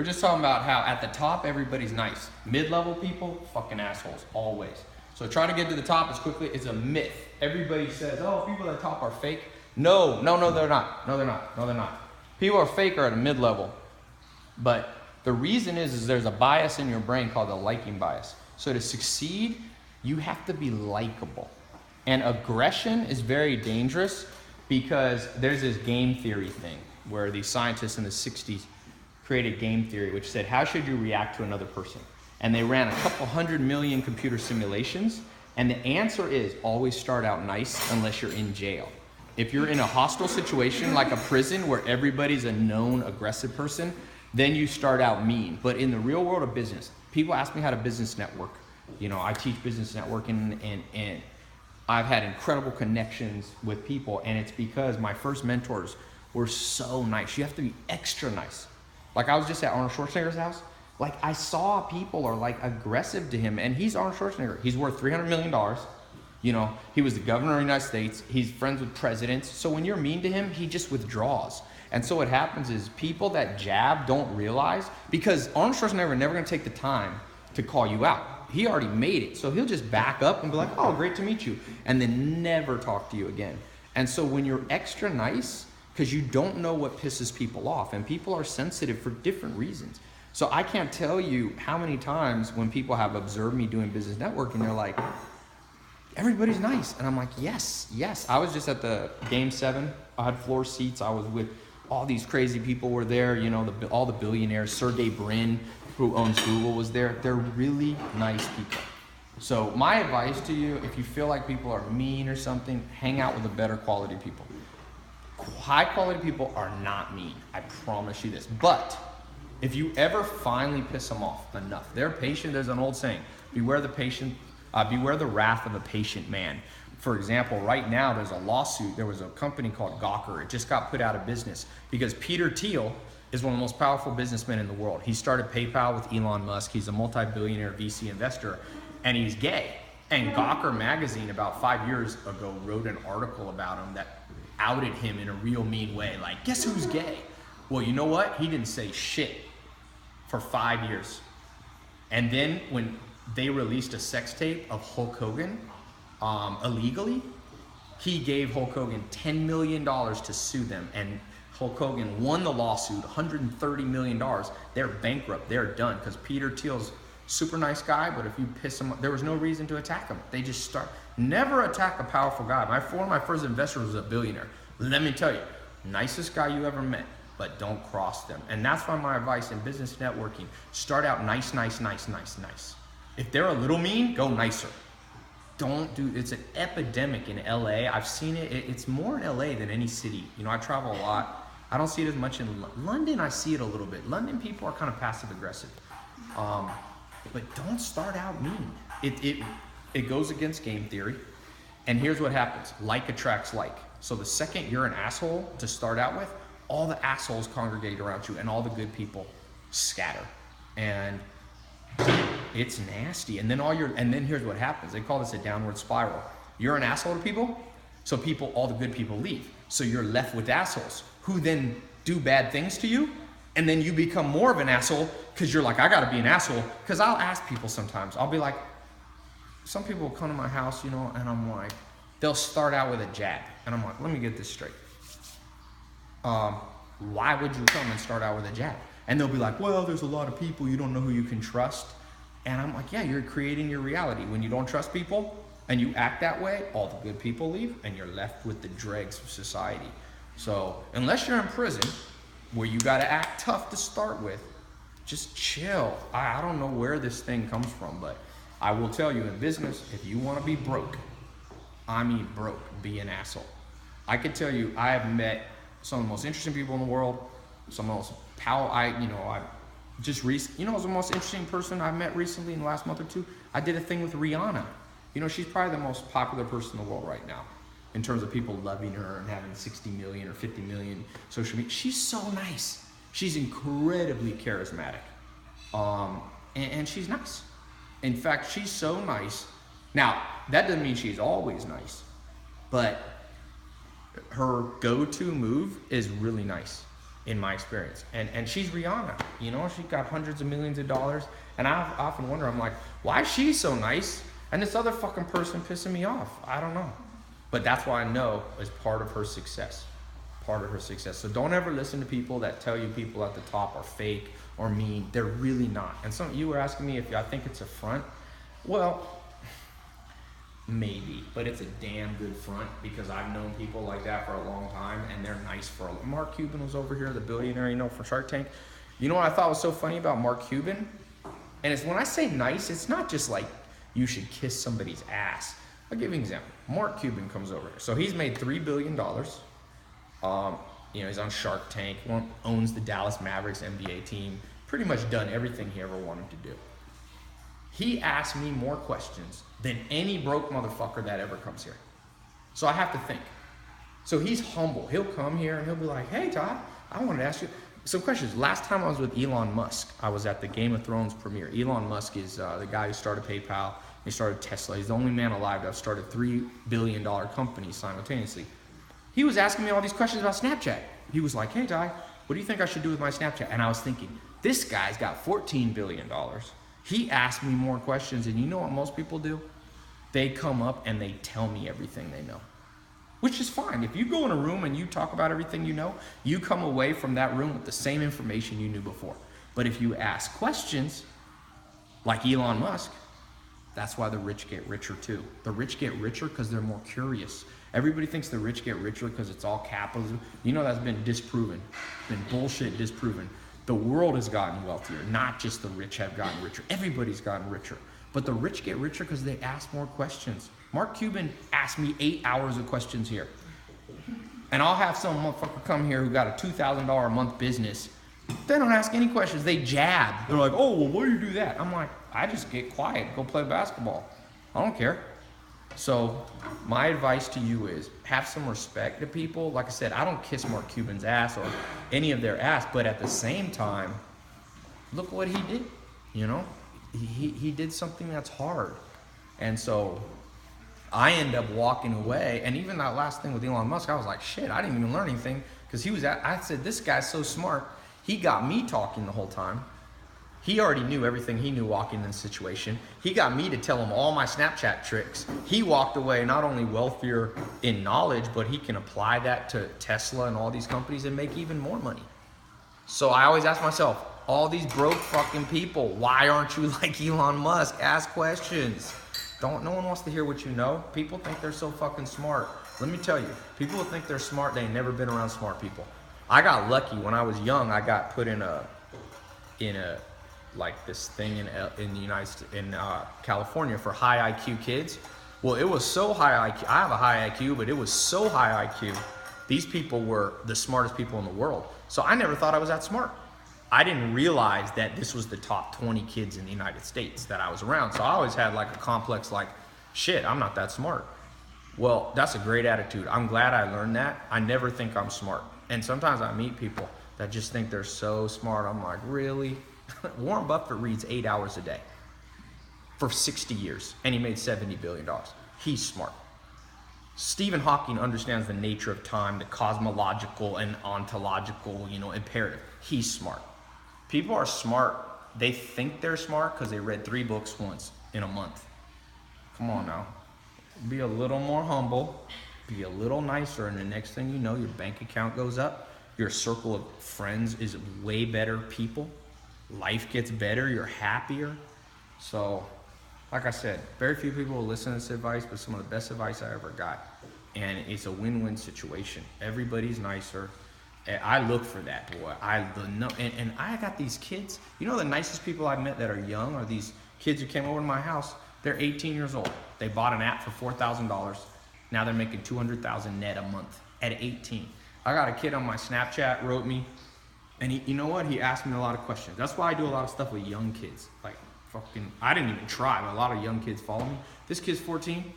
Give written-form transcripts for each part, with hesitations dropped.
We're just talking about how at the top, everybody's nice. Mid-level people, fucking assholes, always. So try to get to the top as quickly. It's a myth. Everybody says, oh, people at the top are fake. No, they're not. No, they're not. People are fake or at a mid-level. But the reason is there's a bias in your brain called the liking bias. So to succeed, you have to be likable. And aggression is very dangerous because there's this game theory thing where these scientists in the 60s created game theory, which said, how should you react to another person? And they ran a couple 100 million computer simulations. And the answer is always start out nice unless you're in jail. If you're in a hostile situation like a prison where everybody's a known aggressive person, then you start out mean. But in the real world of business, people ask me how to business network. You know, I teach business networking and I've had incredible connections with people, and it's because my first mentors were so nice. You have to be extra nice. Like I was just at Arnold Schwarzenegger's house. Like I saw people are like aggressive to him, and he's Arnold Schwarzenegger. He's worth $300 million. You know, he was the governor of the United States. He's friends with presidents. So when you're mean to him, he just withdraws. And so what happens is people that jab don't realize, because Arnold Schwarzenegger never gonna take the time to call you out. He already made it. So he'll just back up and be like, oh, great to meet you. And then never talk to you again. And so when you're extra nice, because you don't know what pisses people off, and people are sensitive for different reasons. So I can't tell you how many times when people have observed me doing business networking, they're like, everybody's nice. And I'm like, yes. I was just at the Game 7. I had floor seats. I was with all these crazy people were there, you know, all the billionaires. Sergey Brin, who owns Google, was there. They're really nice people. So my advice to you, if you feel like people are mean or something, hang out with the better quality people. High quality people are not mean. I promise you this. But if you ever finally piss them off enough, they're patient. There's an old saying, beware the wrath of a patient man. For example, right now there's a lawsuit. There was a company called Gawker. It just got put out of business because Peter Thiel is one of the most powerful businessmen in the world. He started PayPal with Elon Musk. He's a multi-billionaire VC investor, and he's gay. And Gawker magazine about 5 years ago wrote an article about him that outed him in a real mean way. Like, guess who's gay? Well, you know what? He didn't say shit for 5 years. And then when they released a sex tape of Hulk Hogan illegally, he gave Hulk Hogan $10 million to sue them, and Hulk Hogan won the lawsuit, $130 million. They're bankrupt, they're done, because Peter Thiel's super nice guy, but if you piss him off, there was no reason to attack him. They just start, never attack a powerful guy. One of my first investors was a billionaire. Let me tell you, nicest guy you ever met, but don't cross them. And that's why my advice in business networking, start out nice. If they're a little mean, go nicer. It's an epidemic in LA. I've seen it. It's more in LA than any city. You know, I travel a lot. I don't see it as much in London. I see it a little bit. London people are kind of passive aggressive. But don't start out mean. It goes against game theory. And here's what happens. Like attracts like. So the second you're an asshole to start out with, all the assholes congregate around you and all the good people scatter. And it's nasty. And then here's what happens. They call this a downward spiral. You're an asshole to people, so all the good people leave. So you're left with assholes who then do bad things to you, and then you become more of an asshole because you're like, I gotta be an asshole. Because I'll ask people sometimes, I'll be like, some people will come to my house, you know, and I'm like, they'll start out with a jab. And I'm like, let me get this straight. Why would you come and start out with a jab? And they'll be like, well, there's a lot of people, you don't know who you can trust. And I'm like, yeah, you're creating your reality. When you don't trust people and you act that way, all the good people leave and you're left with the dregs of society. So unless you're in prison where you got to act tough to start with, just chill. I don't know where this thing comes from, but I will tell you in business, if you want to be broke, be an asshole. I could tell you, I have met some of the most interesting people in the world, some of the most the most interesting person I've met recently in the last month or two. I did a thing with Rihanna. You know, she's probably the most popular person in the world right now in terms of people loving her and having 60 million or 50 million social media. She's so nice. She's incredibly charismatic. And she's nice. In fact, she's so nice. Now, that doesn't mean she's always nice, but her go-to move is really nice. in my experience. And she's Rihanna, you know, she got hundreds of millions of dollars. And I often wonder, I'm like, why is she so nice? And this other fucking person pissing me off. I don't know. But that's why I know is part of her success. Part of her success. So don't ever listen to people that tell you people at the top are fake or mean. They're really not. And some you were asking me if I think it's a front. Well, maybe, but it's a damn good front because I've known people like that for a long time and they're nice for a Mark Cuban was over here, the billionaire, you know, from Shark Tank. You know what I thought was so funny about Mark Cuban? And it's when I say nice, it's not just like you should kiss somebody's ass. I'll give you an example. Mark Cuban comes over. So he's made $3 billion. You know, he's on Shark Tank, owns the Dallas Mavericks NBA team, pretty much done everything he ever wanted to do. He asked me more questions than any broke motherfucker that ever comes here. So I have to think. So he's humble. He'll come here and he'll be like, hey, Todd, I wanted to ask you some questions. Last time I was with Elon Musk, I was at the Game of Thrones premiere. Elon Musk is the guy who started PayPal. He started Tesla. He's the only man alive to have started $3 billion companies simultaneously. He was asking me all these questions about Snapchat. He was like, hey, Ty, what do you think I should do with my Snapchat? And I was thinking, this guy's got $14 billion. He asked me more questions, and you know what most people do? They come up and they tell me everything they know, which is fine. If you go in a room and you talk about everything you know, you come away from that room with the same information you knew before. But if you ask questions, like Elon Musk, that's why the rich get richer too. The rich get richer because they're more curious. Everybody thinks the rich get richer because it's all capitalism. You know that's been disproven, been bullshit disproven. The world has gotten wealthier, not just the rich have gotten richer. Everybody's gotten richer. But the rich get richer because they ask more questions. Mark Cuban asked me 8 hours of questions here. And I'll have some motherfucker come here who got a $2,000 a month business. They don't ask any questions. They jab. They're like, oh, well, why do you do that? I'm like, I just get quiet, go play basketball. I don't care. So my advice to you is have some respect to people. Like I said, I don't kiss Mark Cuban's ass or any of their ass, but at the same time, look what he did. You know, he did something that's hard. And so I end up walking away. And even that last thing with Elon Musk, I was like, shit, I didn't even learn anything because I said, this guy's so smart. He got me talking the whole time. He already knew everything he knew walking in the situation. He got me to tell him all my Snapchat tricks. He walked away not only wealthier in knowledge, but he can apply that to Tesla and all these companies and make even more money. So I always ask myself, all these broke fucking people, why aren't you like Elon Musk? Ask questions. No one wants to hear what you know. People think they're so fucking smart. Let me tell you, people who think they're smart, they ain't never been around smart people. I got lucky when I was young. I got put in a like this thing in the United States, in California for high IQ kids. Well, it was so high IQ. I have a high IQ, but it was so high IQ. These people were the smartest people in the world. So I never thought I was that smart. I didn't realize that this was the top 20 kids in the United States that I was around. So I always had like a complex like, shit, I'm not that smart. Well, that's a great attitude. I'm glad I learned that. I never think I'm smart. And sometimes I meet people that just think they're so smart. I'm like, really? Warren Buffett reads 8 hours a day for 60 years, and he made $70 billion. He's smart. Stephen Hawking understands the nature of time, the cosmological and ontological, imperative. He's smart. People are smart. They think they're smart because they read 3 books once in a month. Come on now. Be a little more humble. Be a little nicer, and the next thing you know, your bank account goes up. Your circle of friends is way better people. Life gets better. You're happier. So, like I said, very few people will listen to this advice, but some of the best advice I ever got. And it's a win-win situation. Everybody's nicer. I look for that, boy. And I got these kids. You know the nicest people I've met that are young are these kids who came over to my house. They're 18 years old. They bought an app for $4,000. Now they're making $200,000 net a month at 18. I got a kid on my Snapchat, wrote me, and you know what? He asked me a lot of questions. That's why I do a lot of stuff with young kids. Like, I didn't even try, but a lot of young kids follow me. This kid's 14.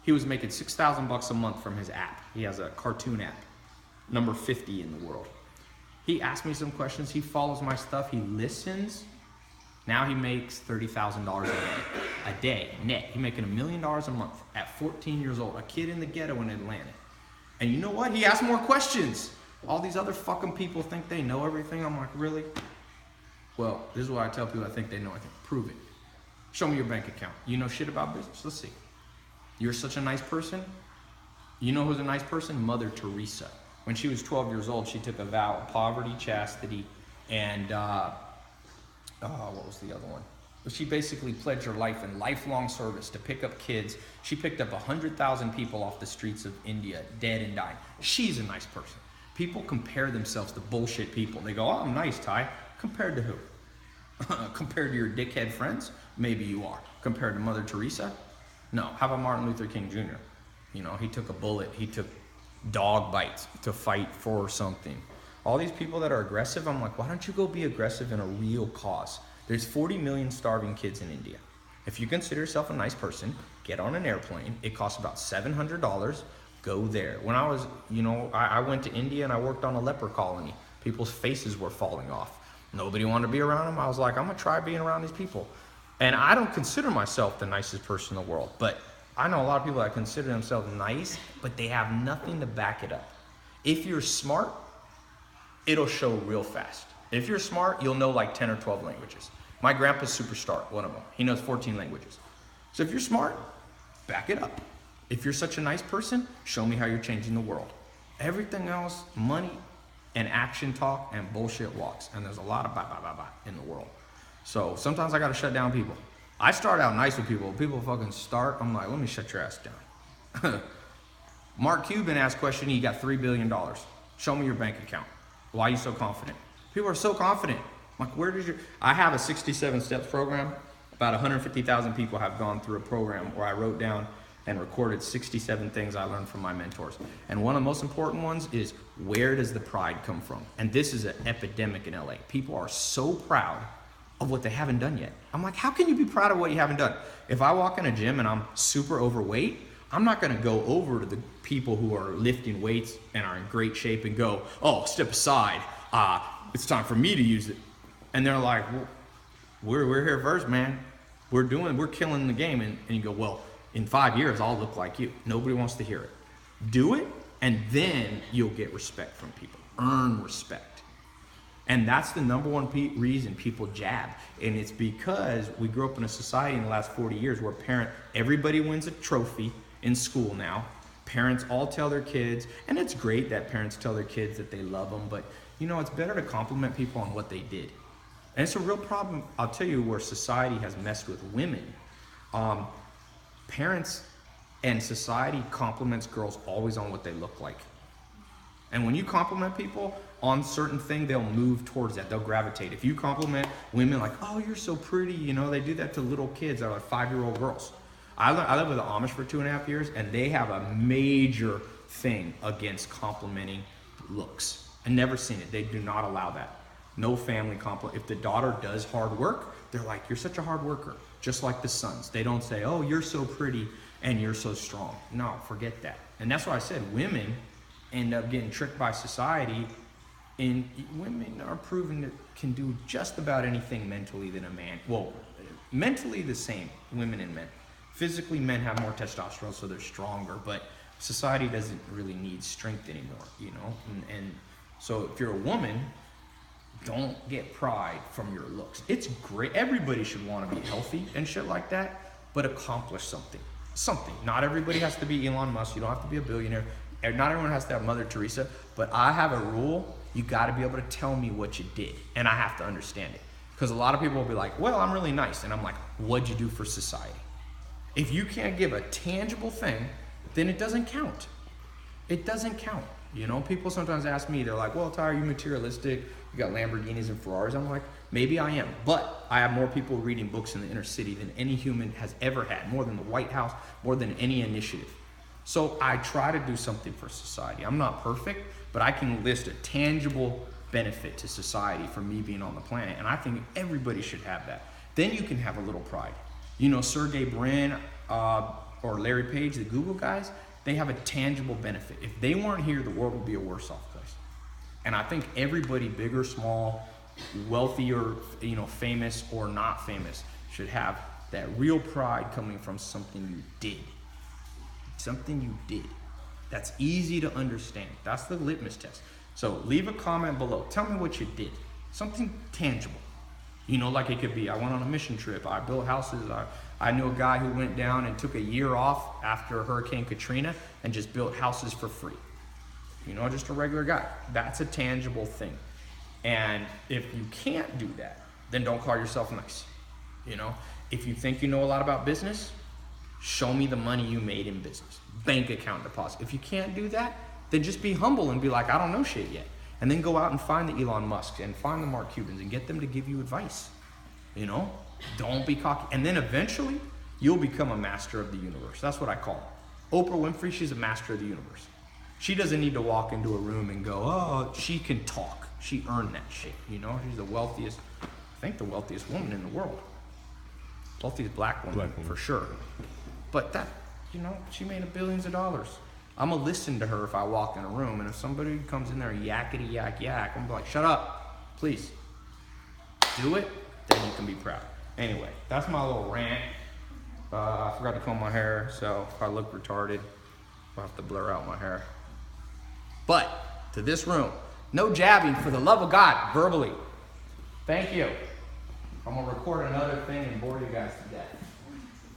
He was making $6,000 a month from his app. He has a cartoon app, number 50 in the world. He asked me some questions. He follows my stuff. He listens. Now he makes $30,000 a day net. He's making $1 million a month at 14 years old. A kid in the ghetto in Atlanta. And you know what? He asked more questions. All these other fucking people think they know everything. I'm like, really? Well, this is what I tell people I think they know everything. Prove it. Show me your bank account. You know shit about business? Let's see. You're such a nice person. You know who's a nice person? Mother Teresa. When she was 12 years old, she took a vow of poverty, chastity, and what was the other one? She basically pledged her life in lifelong service to pick up kids. She picked up 100,000 people off the streets of India, dead and dying. She's a nice person. People compare themselves to bullshit people. They go, oh, I'm nice, Ty. Compared to who? Compared to your dickhead friends? Maybe you are. Compared to Mother Teresa? No. How about Martin Luther King Jr.? You know, he took a bullet. He took dog bites to fight for something. All these people that are aggressive, I'm like, why don't you go be aggressive in a real cause? There's 40 million starving kids in India. If you consider yourself a nice person, get on an airplane. It costs about $700. Go there. When I was, I went to India and I worked on a leper colony. People's faces were falling off. Nobody wanted to be around them. I was like, I'm gonna try being around these people. And I don't consider myself the nicest person in the world, but I know a lot of people that consider themselves nice, but they have nothing to back it up. If you're smart, it'll show real fast. If you're smart, you'll know like 10 or 12 languages. My grandpa's superstar, one of them. He knows 14 languages. So if you're smart, back it up. If you're such a nice person, show me how you're changing the world. Everything else, money and action talk and bullshit walks. And there's a lot of blah in the world. So sometimes I gotta shut down people. I start out nice with people. People fucking start, I'm like, let me shut your ass down. Mark Cuban asked question, he got $3 billion. Show me your bank account. Why are you so confident? People are so confident. I'm like, where did you? I have a 67 steps program. About 150,000 people have gone through a program where I wrote down and recorded 67 things I learned from my mentors. And one of the most important ones is, where does the pride come from? And this is an epidemic in LA. People are so proud of what they haven't done yet. I'm like, how can you be proud of what you haven't done? If I walk in a gym and I'm super overweight, I'm not gonna go over to the people who are lifting weights and are in great shape and go, oh, step aside. It's time for me to use it. And they're like, well, we're here first, man. We're killing the game. And you go, well, in 5 years, I'll look like you. Nobody wants to hear it. Do it, and then you'll get respect from people. Earn respect. And that's the number one reason people jab. And it's because we grew up in a society in the last 40 years where everybody wins a trophy in school now. Parents all tell their kids, and it's great that parents tell their kids that they love them, but it's better to compliment people on what they did. And it's a real problem, I'll tell you, where society has messed with women. Parents and society compliments girls always on what they look like. And when you compliment people on certain thing, they'll move towards that. They'll gravitate. If you compliment women like, oh, you're so pretty, they do that to little kids that are like 5-year-old girls. I lived with the Amish for 2.5 years, and they have a major thing against complimenting looks. I've never seen it. They do not allow that. No family compliment. If the daughter does hard work, they're like, you're such a hard worker. Just like the sons. They don't say, oh, you're so pretty and you're so strong. No, forget that. And that's why I said women end up getting tricked by society, and women are proven that can do just about anything mentally than a man. Well, mentally the same, women and men. Physically, men have more testosterone, so they're stronger, but society doesn't really need strength anymore, And so if you're a woman, don't get pride from your looks. It's great. Everybody should want to be healthy and shit like that, but accomplish something. Not everybody has to be Elon Musk. You don't have to be a billionaire. Not everyone has to have Mother Teresa, but I have a rule. You got to be able to tell me what you did, and I have to understand it. Because a lot of people will be like, well, I'm really nice. And I'm like, what'd you do for society? If you can't give a tangible thing, then it doesn't count. It doesn't count. People sometimes ask me, they're like, well, Ty, are you materialistic? You got Lamborghinis and Ferraris. I'm like, maybe I am, but I have more people reading books in the inner city than any human has ever had, more than the White House, more than any initiative. So I try to do something for society. I'm not perfect, but I can list a tangible benefit to society for me being on the planet, and I think everybody should have that. Then you can have a little pride. Sergey Brin or Larry Page, the Google guys, they have a tangible benefit. If they weren't here, the world would be a worse off place. And I think everybody, big or small, wealthy or famous or not famous, should have that real pride coming from something you did. Something you did. That's easy to understand. That's the litmus test. So leave a comment below. Tell me what you did. Something tangible. You know, like it could be, I went on a mission trip. I built houses. I knew a guy who went down and took a year off after Hurricane Katrina and just built houses for free. You know, just a regular guy. That's a tangible thing. And if you can't do that, then don't call yourself nice. You know, if you think you know a lot about business, show me the money you made in business. Bank account deposit. If you can't do that, then just be humble and be like, I don't know shit yet. And then go out and find the Elon Musks and find the Mark Cubans and get them to give you advice. You know, don't be cocky. And then eventually you'll become a master of the universe. That's what I call it. Oprah Winfrey, she's a master of the universe. She doesn't need to walk into a room and go, oh, she can talk. She earned that shit. You know, she's the wealthiest, I think the wealthiest woman in the world. Wealthiest black woman, for sure. But that, you know, she made billions of dollars. I'm gonna listen to her if I walk in a room, and if somebody comes in there yakety yak yak, I'm gonna be like, shut up, please. Do it, then you can be proud. Anyway, that's my little rant. I forgot to comb my hair, so if I look retarded, I'll have to blur out my hair. But to this room, no jabbing, for the love of God, verbally. Thank you. I'm gonna record another thing and bore you guys to death.